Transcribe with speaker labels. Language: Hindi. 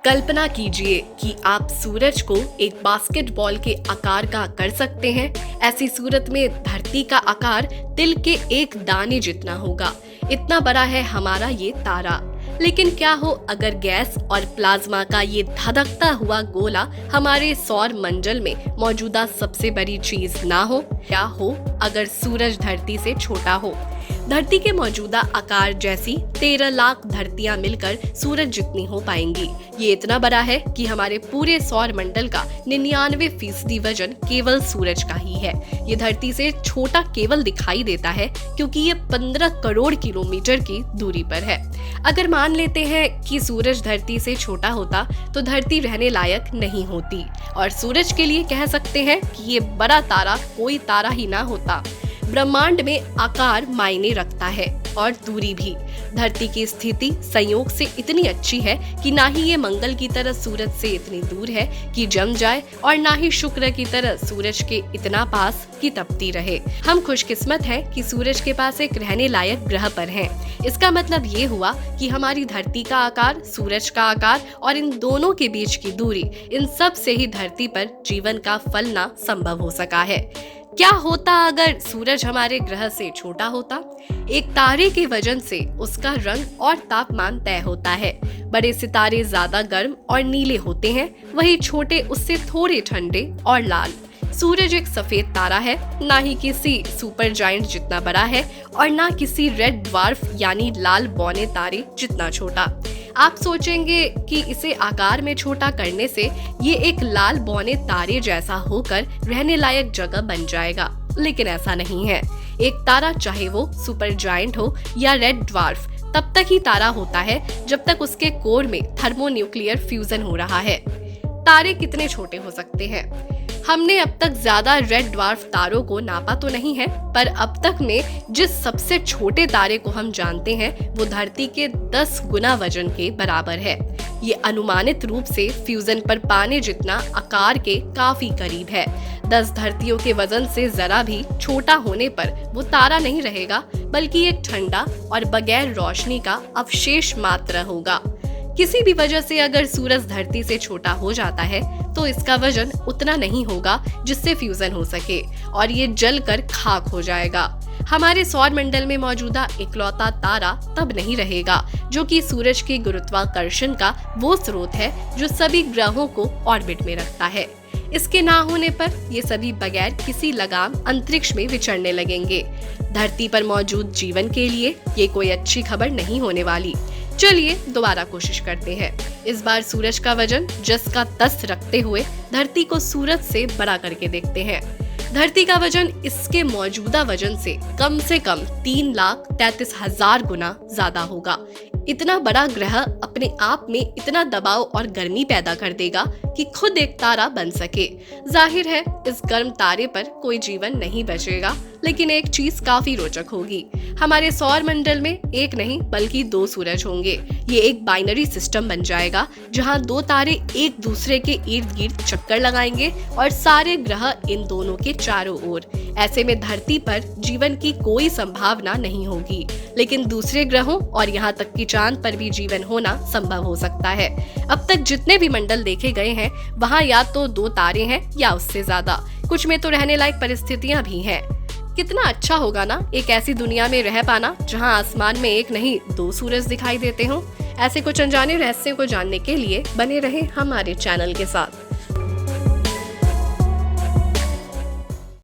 Speaker 1: कल्पना कीजिए कि आप सूरज को एक बास्केटबॉल के आकार का कर सकते हैं। ऐसी सूरत में धरती का आकार तिल के एक दाने जितना होगा। इतना बड़ा है हमारा ये तारा। लेकिन क्या हो अगर गैस और प्लाज्मा का ये धधकता हुआ गोला हमारे सौर मंडल में मौजूदा सबसे बड़ी चीज ना हो? क्या हो अगर सूरज धरती से छोटा हो? धरती के मौजूदा आकार जैसी 13 लाख धरतियां मिलकर सूरज जितनी हो पाएंगी। ये इतना बड़ा है कि हमारे पूरे सौर मंडल का 99% वजन केवल सूरज का ही है। ये धरती से छोटा केवल दिखाई देता है क्योंकि ये 15 करोड़ किलोमीटर की दूरी पर है। अगर मान लेते हैं कि सूरज धरती से छोटा होता तो धरती रहने लायक नहीं होती और सूरज के लिए कह सकते हैं कि ये बड़ा तारा कोई तारा ही ना होता। ब्रह्मांड में आकार मायने रखता है और दूरी भी। धरती की स्थिति संयोग से इतनी अच्छी है कि ना ही ये मंगल की तरह सूरज से इतनी दूर है कि जम जाए और ना ही शुक्र की तरह सूरज के इतना पास कि तपती रहे। हम खुशकिस्मत हैं कि सूरज के पास एक रहने लायक ग्रह पर हैं। इसका मतलब ये हुआ कि हमारी धरती का आकार, सूरज का आकार और इन दोनों के बीच की दूरी, इन सब से ही धरती पर जीवन का फलना संभव हो सका है। क्या होता अगर सूरज हमारे ग्रह से छोटा होता? एक तारे के वजन से उसका रंग और तापमान तय होता है। बड़े सितारे ज्यादा गर्म और नीले होते हैं, वही छोटे उससे थोड़े ठंडे और लाल। सूरज एक सफेद तारा है, ना ही किसी सुपर जायंट जितना बड़ा है और ना किसी रेड ड्वार्फ यानी लाल बौने तारे जितना छोटा। आप सोचेंगे कि इसे आकार में छोटा करने से ये एक लाल बौने तारे जैसा होकर रहने लायक जगह बन जाएगा, लेकिन ऐसा नहीं है। एक तारा चाहे वो सुपर जायंट हो या रेड ड्वार्फ तब तक ही तारा होता है जब तक उसके कोर में थर्मोन्यूक्लियर फ्यूजन हो रहा है। तारे कितने छोटे हो सकते हैं? हमने अब तक ज्यादा रेड ड्वार्फ तारों को नापा तो नहीं है, पर अब तक में जिस सबसे छोटे तारे को हम जानते हैं वो धरती के 10 गुना वजन के बराबर है। ये अनुमानित रूप से फ्यूजन पर पाने जितना आकार के काफी करीब है। 10 धरतियों के वजन से जरा भी छोटा होने पर वो तारा नहीं रहेगा, बल्कि एक ठंडा और बगैर रोशनी का अवशेष मात्र होगा। किसी भी वजह से अगर सूरज धरती से छोटा हो जाता है तो इसका वजन उतना नहीं होगा जिससे फ्यूजन हो सके और ये जलकर खाक हो जाएगा। हमारे सौर मंडल में मौजूदा इकलौता तारा तब नहीं रहेगा जो कि सूरज के गुरुत्वाकर्षण का वो स्रोत है जो सभी ग्रहों को ऑर्बिट में रखता है। इसके ना होने पर ये सभी बगैर किसी लगाम अंतरिक्ष में विचरने लगेंगे। धरती पर मौजूद जीवन के लिए ये कोई अच्छी खबर नहीं होने वाली। चलिए दोबारा कोशिश करते हैं। इस बार सूरज का वजन जस का तस रखते हुए धरती को सूरज से बड़ा करके देखते हैं। धरती का वजन इसके मौजूदा वजन से कम 3,33,000 गुना ज्यादा होगा। इतना बड़ा ग्रह अपने आप में इतना दबाव और गर्मी पैदा कर देगा कि खुद एक तारा बन सके। जाहिर है इस गर्म तारे पर कोई जीवन नहीं बचेगा, लेकिन एक चीज काफी रोचक होगी। हमारे सौर मंडल में एक नहीं बल्कि 2 सूरज होंगे। ये एक बाइनरी सिस्टम बन जाएगा जहां 2 तारे एक दूसरे के इर्द गिर्द चक्कर लगाएंगे और सारे ग्रह इन दोनों के चारों ओर। ऐसे में धरती पर जीवन की कोई संभावना नहीं होगी, लेकिन दूसरे ग्रहों और यहाँ तक कि चांद पर भी जीवन होना संभव हो सकता है। अब तक जितने भी मंडल देखे गए हैं वहाँ या तो 2 तारे हैं या उससे ज्यादा। कुछ में तो रहने लायक परिस्थितियां भी हैं। कितना अच्छा होगा ना एक ऐसी दुनिया में रह पाना जहां आसमान में एक नहीं 2 सूरज दिखाई देते हों। ऐसे कुछ अनजाने रहस्यों को जानने के लिए बने रहे हमारे चैनल के साथ।